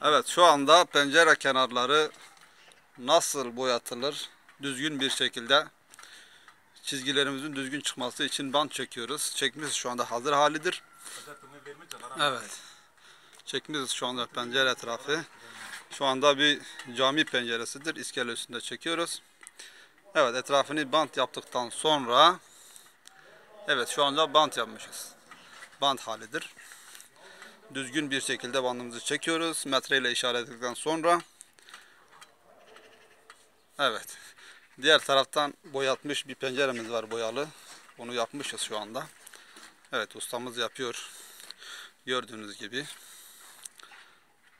Evet, şu anda pencere kenarları nasıl boyatılır? Düzgün bir şekilde çizgilerimizin düzgün çıkması için bant çekiyoruz. Çekimiz şu anda hazır halidir. Evet. Çekimiz şu anda pencere etrafı. Şu anda bir cami penceresidir. İskele üstünde çekiyoruz. Evet, etrafını bant yaptıktan sonra evet, şu anda bant yapmışız. Bant halidir. Düzgün bir şekilde bandımızı çekiyoruz. Metreyle işaret ettikten sonra evet. Diğer taraftan boyatmış bir penceremiz var, boyalı. Onu yapmışız şu anda. Evet, ustamız yapıyor. Gördüğünüz gibi.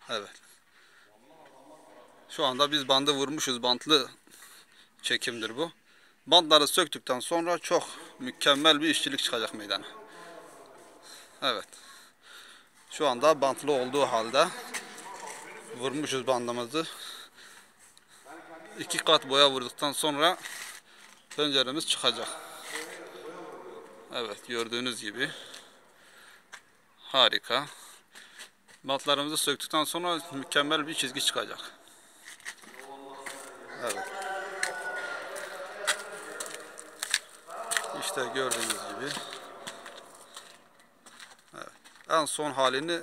Evet. Şu anda biz bandı vurmuşuz. Bantlı çekimdir bu. Bantları söktükten sonra çok mükemmel bir işçilik çıkacak meydana. Evet. Şu anda bantlı olduğu halde vurmuşuz bandımızı. 2 kat boya vurduktan sonra penceremiz çıkacak. Evet, gördüğünüz gibi. Harika. Bantlarımızı söktükten sonra mükemmel bir çizgi çıkacak. Evet. İşte gördüğünüz gibi. Evet. En son halini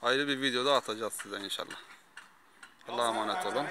ayrı bir videoda atacağız size inşallah. Allah'a emanet olun.